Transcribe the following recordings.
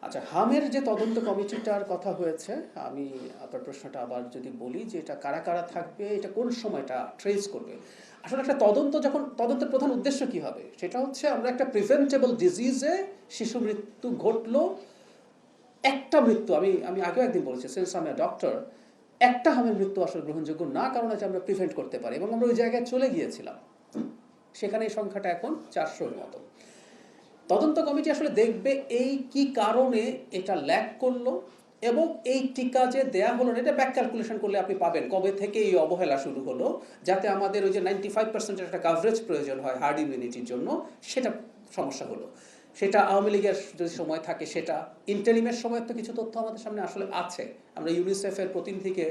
আচ্ছা, হামের যে তদন্ত কমিটিটার কথা হয়েছে, আমি আপনার প্রশ্নটা আবার যদি বলি যে এটা কারা কারা থাকবে, এটা কোন সময়টা ট্রেস করবে। আসলে একটা তদন্ত, যখন তদন্তের প্রধান উদ্দেশ্য কি হবে, সেটা হচ্ছে আমরা একটা প্রিভেন্টেবল ডিজিজে শিশু মৃত্যু ঘটলো, একটা মৃত্যু, আমি আমি আগেও একদিন বলেছি, সিন্স আমি ডক্টর, একটা হামের মৃত্যু আসলে গ্রহণযোগ্য না, কারণ হচ্ছে আমরা প্রিভেন্ট করতে পারি, এবং আমরা ওই জায়গায় চলে গিয়েছিলাম। সেখানে এই সংখ্যাটা এখন 400-র মতো। তদন্ত কমিটি আসলে দেখবে এই কি কারণে এটা ল্যাক করলো, এবং এই টিকা যে দেয়া হলো না, এটা ব্যাক ক্যালকুলেশন করলে আপনি পাবেন কবে থেকে এই অবহেলা শুরু হলো, যাতে আমাদের ওই যে 95% একটা কাভারেজ প্রয়োজন হয় হার্ড ইমিউনিটির জন্য, সেটা সমস্যা হলো। সেটা আওয়ামী লীগের যদি সময় থাকে, সেটা ইন্টারিমের সময় তো কিছু তথ্য আমাদের সামনে আসলে আছে। আমরা ইউনিসেফের প্রতিনিধিকে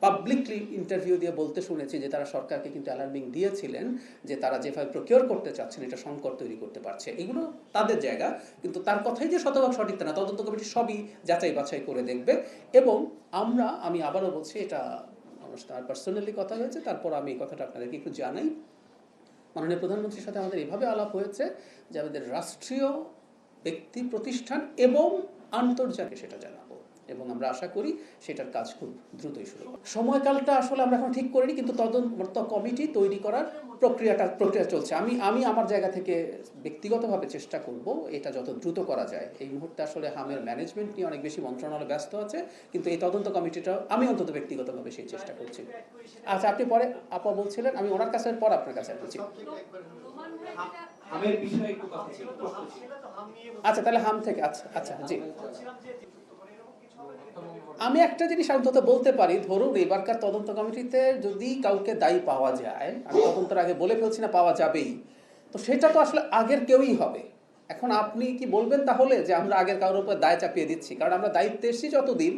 পাবলিকলি ইন্টারভিউ দিয়ে বলতে শুনেছি যে তারা সরকারকে কিন্তু অ্যালার্মিং দিয়েছিলেন যে তারা যেভাবে প্রকিওর করতে চাচ্ছেন এটা সংকট তৈরি করতে পারছে। এগুলো তাদের জায়গা, কিন্তু তার কথাই যে শতভাগ সঠিক তা না। তদন্ত কমিটি সবই যাচাই বাছাই করে দেখবে। এবং আমি আবারও বলছি, এটা আমার সাথে পার্সোনালি কথা হয়েছে, তারপর আমি এই কথাটা আপনাদেরকে একটু জানাই। মাননীয় প্রধানমন্ত্রীর সাথে আমাদের এভাবে আলাপ হয়েছে যে আমাদের রাষ্ট্রীয় ব্যক্তি প্রতিষ্ঠান এবং আন্তর্জাতিক সেটা জানাবো, এবং আমরা আশা করি সেটার কাজ খুব দ্রুতই শুরু হবে। সময়কালটা আসলে আমরা এখন ঠিক করিনি, কিন্তু তদন্ত কমিটি তৈরি করার প্রক্রিয়া চলছে। আমি আমার জায়গা থেকে ব্যক্তিগতভাবে চেষ্টা করব এটা যত দ্রুত করা যায়। এই মুহূর্তে আসলে হামের ম্যানেজমেন্ট নিয়ে অনেক বেশি মন্ত্রণালয় ব্যস্ত আছে, কিন্তু এই তদন্ত কমিটিটা আমি অন্তত ব্যক্তিগতভাবে সেই চেষ্টা করছি। আচ্ছা, আপনি পরে আপা বলছিলেন, আমি ওনার কাছে পর আপনার কাছে আসছি। হামের বিষয়ে একটু কথা ছিল। আচ্ছা, তাহলে হাম থেকে। আচ্ছা আচ্ছা, জি। আমি একটা জিনিস অন্তত বলতে পারি, ধরুন এবারকার তদন্ত কমিটিতে যদি কাউকে দায়ী পাওয়া যায়, আমি তদন্তের আগে বলে ফেলছি না পাওয়া যাবেই, তো সেটা তো আসলে আগের কেউই হবে। এখন আপনি কি বলবেন তাহলে যে আমরা আগের কারোর উপর দায় চাপিয়ে দিচ্ছি? কারণ আমরা দায়িত্বে এসেছি যতদিন,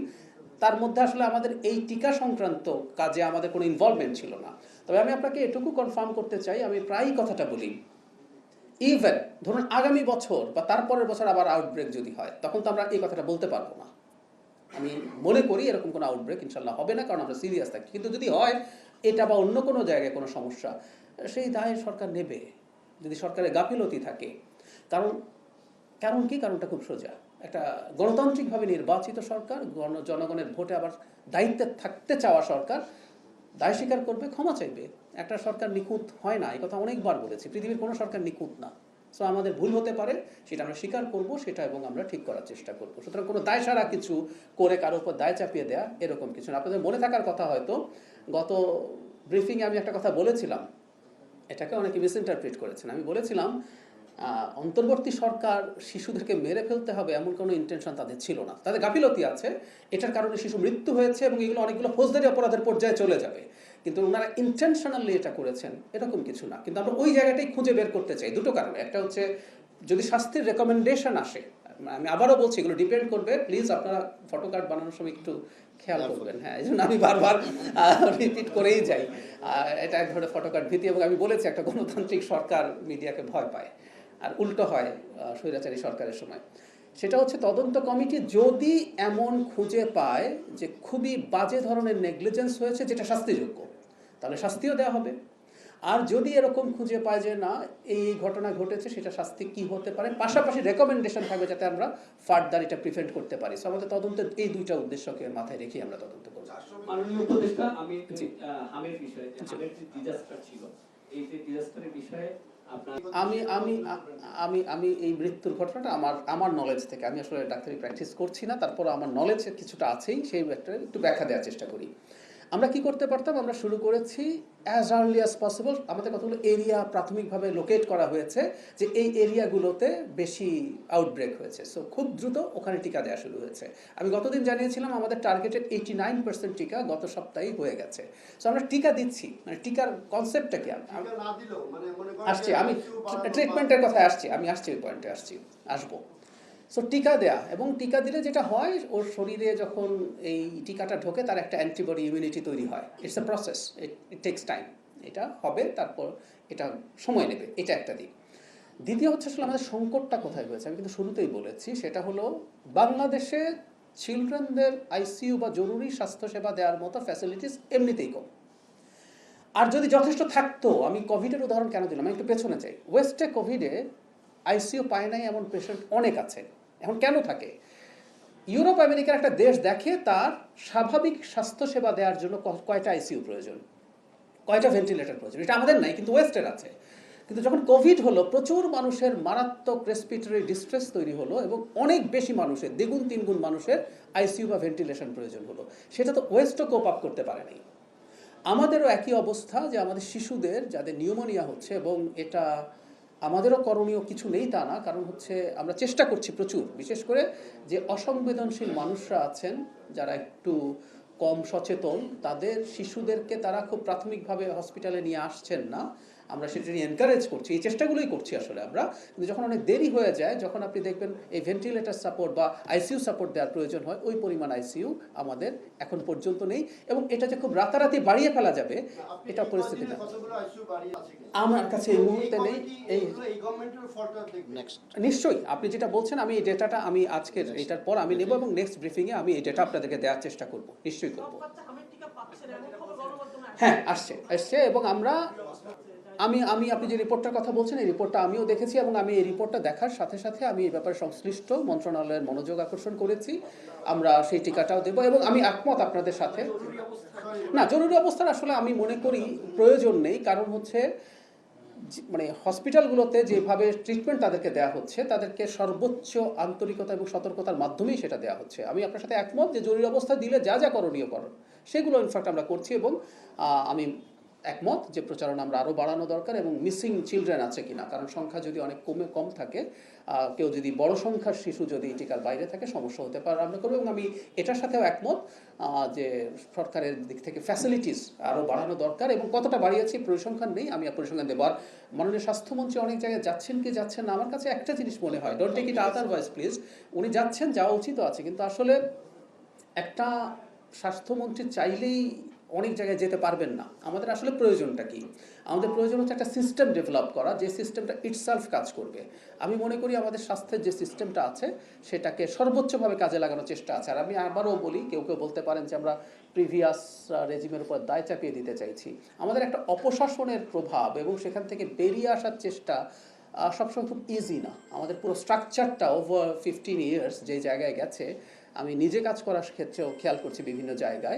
তার মধ্যে আসলে আমাদের এই টিকা সংক্রান্ত কাজে আমাদের কোনো ইনভলভমেন্ট ছিল না। তবে আমি আপনাকে এটুকু কনফার্ম করতে চাই, আমি প্রায়ই কথাটা বলি, ইভেন ধরুন আগামী বছর বা তারপরের বছর আবার আউটব্রেক যদি হয়, তখন তো আমরা এই কথাটা বলতে পারবো না। আমি মনে করি এরকম কোনো আউটব্রেক ইনশাল্লাহ হবে না, কারণ আমরা সিরিয়াস থাকি। কিন্তু যদি হয় এটা বা অন্য কোনো জায়গায় কোনো সমস্যা, সেই দায় সরকার নেবে যদি সরকারের গাফিলতি থাকে। কারণ কারণ কি, কারণটা খুব সোজা। একটা গণতান্ত্রিকভাবে নির্বাচিত সরকার, জনগণের ভোটে আবার দায়িত্বে থাকতে চাওয়া সরকার দায় স্বীকার করবে, ক্ষমা চাইবে। একটা সরকার নিখুঁত হয় না, এই কথা অনেকবার বলেছি, পৃথিবীর কোনো সরকার নিখুঁত না। সো আমাদের ভুল হতে পারে, সেটা আমরা স্বীকার করব, সেটা এবং আমরা ঠিক করার চেষ্টা করব। সুতরাং কোনো দায় সারা কিছু করে কারোর উপর দায় চাপিয়ে দেয়া এরকম কিছু না। আপনাদের মনে থাকার কথা, হয়তো গত ব্রিফিংয়ে আমি একটা কথা বলেছিলাম, এটাকে অনেকে মিসইন্টারপ্রিট করেছেন। আমি বলেছিলাম অন্তর্বর্তী সরকার শিশুদেরকে মেরে ফেলতে হবে এমন কোনো ইন্টেনশন তাদের ছিল না। তাদের গাফিলতি আছে, এটার কারণে শিশু মৃত্যু হয়েছে এবং এগুলো অনেকগুলো ফৌজদারি অপরাধের পর্যায়ে চলে যাবে, কিন্তু ওনারা ইন্টেনশনালি এটা করেছেন এরকম কিছু না। কিন্তু আমরা ওই জায়গাটাই খুঁজে বের করতে চাই দুটো কারণে। একটা হচ্ছে যদি শাস্তির রেকমেন্ডেশন আসে, আমি আবারও বলছি এগুলো ডিপেন্ড করবে, প্লিজ আপনারা ফটো কার্ড বানানোর সময় একটু খেয়াল করবেন। হ্যাঁ, এই জন্য আমি বারবার রিপিট করেই যাই, এটা এক ধরনের ফটো কার্ড ভীতি। এবং আমি বলেছি একটা গণতান্ত্রিক সরকার মিডিয়াকে ভয় পায়, আর উল্টো হয় স্বৈরাচারী সরকারের সময়। সেটা হচ্ছে তদন্ত কমিটি যদি এমন খুঁজে পায় যে খুবই বাজে ধরনের নেগলিজেন্স হয়েছে যেটা শাস্তিযোগ্য, তাহলে শাস্তিও দেওয়া হবে। আর যদি এরকম খুঁজে পায় যে না, এই ঘটনা ঘটেছে, সেটা শাস্তি কি হতে পারে, পাশাপাশি রেকমেন্ডেশন থাকবে যাতে আমরা ফার্দার এটা প্রিভেন্ট করতে পারি। সো আমাদের তদন্তের এই দুইটা উদ্দেশ্যকে মাথায় রেখে আমরা তদন্ত করব। মাননীয় উপদেষ্টা, আমি হামের বিষয়ে, হামের যে ডিজাস্টার ছিল, এই যে ডিজাস্টারের বিষয়ে আমি আমি আমি আমি এই মৃত্যুর ঘটনাটা আমার নলেজ থেকে, আমি আসলে ডাক্তারি প্র্যাকটিস করছি না, তারপর আমার নলেজ কিছুটা আছেই, সেই একটা একটু ব্যাখ্যা দেওয়ার চেষ্টা করি। আমরা কি করতে পারতাম, আমরা শুরু করেছি অ্যাজ আর্লি অ্যাজ পসিবল। আমাদের কতগুলো এরিয়া প্রাথমিকভাবে লোকেট করা হয়েছে যে এই এরিয়াগুলোতে বেশি আউটব্রেক হয়েছে, সো খুব দ্রুত ওখানে টিকা দেওয়া শুরু হয়েছে। আমি গতদিন জানিয়েছিলাম আমাদের টার্গেটেড 89% টিকা গত সপ্তাহেই হয়ে গেছে। সো আমরা টিকা দিচ্ছি, মানে টিকার কনসেপ্টটা কি, আসছি আমি ট্রিটমেন্টের কথায় আসছি, আমি আসছি ওই পয়েন্টে আসবো। সো টিকা দেয়া, এবং টিকা দিলে যেটা হয়, ওর শরীরে যখন এই টিকাটা ঢোকে তার একটা অ্যান্টিবডি ইমিউনিটি তৈরি হয়। It's a process, it takes time. এটা হবে, তারপর এটা সময় নেবে, এটা একটা দিক। দ্বিতীয় হচ্ছে আসলে আমাদের সংকটটা কোথায় হয়েছে, আমি কিন্তু শুরুতেই বলেছি, সেটা হলো বাংলাদেশে চিলড্রেনদের আইসিইউ বা জরুরি স্বাস্থ্যসেবা দেওয়ার মতো ফ্যাসিলিটিস এমনিতেই কম। আর যদি যথেষ্ট থাকতো, আমি কোভিডের উদাহরণ কেন দিলাম, আমি একটু পেছনে চাই। ওয়েস্টে কোভিডে আইসিইউ পায় নাই এমন পেশেন্ট অনেক আছে, এখন কেন থাকে? ইউরোপ আমেরিকার একটা দেশ দেখে তার স্বাভাবিক স্বাস্থ্যসেবা দেওয়ার জন্য কয়টা আইসিইউ প্রয়োজন, কয়টা ভেন্টিলেটর প্রয়োজন। এটা আমাদের নাই, কিন্তু ওয়েস্টের আছে। কিন্তু যখন কোভিড হলো, প্রচুর মানুষের মারাত্মক রেসপিরেটরি ডিস্ট্রেস তৈরি হলো এবং অনেক বেশি মানুষের, দ্বিগুণ তিনগুণ মানুষের আইসিইউ বা ভেন্টিলেশন প্রয়োজন হলো। সেটা তো ওয়েস্টও কোপ আপ করতে পারেনি। আমাদেরও একই অবস্থা, যে আমাদের শিশুদের যাদের নিউমোনিয়া হচ্ছে, এবং এটা আমাদেরও করণীয় কিছু নেই তা না, কারণ হচ্ছে আমরা চেষ্টা করছি প্রচুর, বিশেষ করে যে অসংবেদনশীল মানুষরা আছেন, যারা একটু কম সচেতন, তাদের শিশুদেরকে তারা খুব প্রাথমিকভাবে হসপিটালে নিয়ে আসছেন না। আমরা সেটা নিয়ে এনকারেজ করছি, এই চেষ্টাগুলোই করছি আসলে আমরা। কিন্তু যখন অনেক দেরি হয়ে যায়, যখন আপনি দেখবেন এই ভেন্টিলেটর সাপোর্ট বা আইসিইউ সাপোর্ট দেওয়ার প্রয়োজন হয়, ওই পরিমাণ আইসিইউ আমাদের এখন পর্যন্ত নেই। এবং এটা যে খুব রাতারাতি বাড়িয়ে ফেলা যাবে, এটা পরিস্থিতি না। আমার কাছে এই মুহূর্তে নেই। এই নিশ্চয়ই আপনি যেটা বলছেন, আমি এই ডেটাটা আমি আজকের এটার পর আমি নেব, এবং নেক্সট ব্রিফিংয়ে আমি এই ডেটা আপনাদেরকে দেওয়ার চেষ্টা করব, নিশ্চয়ই করব। হ্যাঁ, আসছে এবং আমরা আপনি যে রিপোর্টটার কথা বলছেন, এই রিপোর্টটা আমিও দেখেছি, এবং আমি এই রিপোর্টটা দেখার সাথে সাথে আমি এই ব্যাপারে সংশ্লিষ্ট মন্ত্রণালয়ের মনোযোগ আকর্ষণ করেছি। আমরা সেই টিকাটাও দেব, এবং আমি একমত আপনাদের সাথে। না, জরুরি অবস্থার আসলে আমি মনে করি প্রয়োজন নেই, কারণ হচ্ছে মানে হসপিটালগুলোতে যেভাবে ট্রিটমেন্ট তাদেরকে দেওয়া হচ্ছে, তাদেরকে সর্বোচ্চ আন্তরিকতা এবং সতর্কতার মাধ্যমেই সেটা দেওয়া হচ্ছে। আমি আপনার সাথে একমত যে জরুরি অবস্থা দিলে যা যা করণীয় সেগুলো ইনফ্যাক্ট আমরা করছি, এবং আমি একমত যে প্রচারণা আমরা আরও বাড়ানো দরকার, এবং মিসিং চিলড্রেন আছে কিনা, কারণ সংখ্যা যদি অনেক কম থাকে, কেউ যদি বড় সংখ্যার শিশু যদি টিকার বাইরে থাকে, সমস্যা হতে পারে, আমরা করবো। এবং আমি এটার সাথেও একমত যে সরকারের দিক থেকে ফ্যাসিলিটিস আরও বাড়ানো দরকার, এবং কতটা বাড়িয়েছি পরিসংখ্যান নেই, আমি পরিসংখ্যান দেবো। আর মাননীয় স্বাস্থ্যমন্ত্রী অনেক জায়গায় যাচ্ছেন কি যাচ্ছেন না, আমার কাছে একটা জিনিস মনে হয়, don't take it otherwise please, উনি যাচ্ছেন, যাওয়া উচিত আছে, কিন্তু আসলে একটা স্বাস্থ্যমন্ত্রী চাইলেই অনেক জায়গায় যেতে পারবেন না। আমাদের আসলে প্রয়োজনটা কি? আমাদের প্রয়োজন হচ্ছে একটা সিস্টেম ডেভেলপ করা, যে সিস্টেমটা ইটসেলফ কাজ করবে। আমি মনে করি আমাদের স্বাস্থ্যের যে সিস্টেমটা আছে, সেটাকে সর্বোচ্চভাবে কাজে লাগানোর চেষ্টা আছে। আর আমি আবারও বলি, কেউ বলতে পারেন যে আমরা প্রিভিয়াস রেজিমের উপর দায় চাপিয়ে দিতে চাইছি। আমাদের একটা অপশাসনের প্রভাব, এবং সেখান থেকে বেরিয়ে আসার চেষ্টা সবসময় খুব ইজি না। আমাদের পুরো স্ট্রাকচারটা ওভার 15 ইয়ার্স যে জায়গায় গেছে, আমি নিজে কাজ করার ক্ষেত্রেও খেয়াল করছি বিভিন্ন জায়গায়।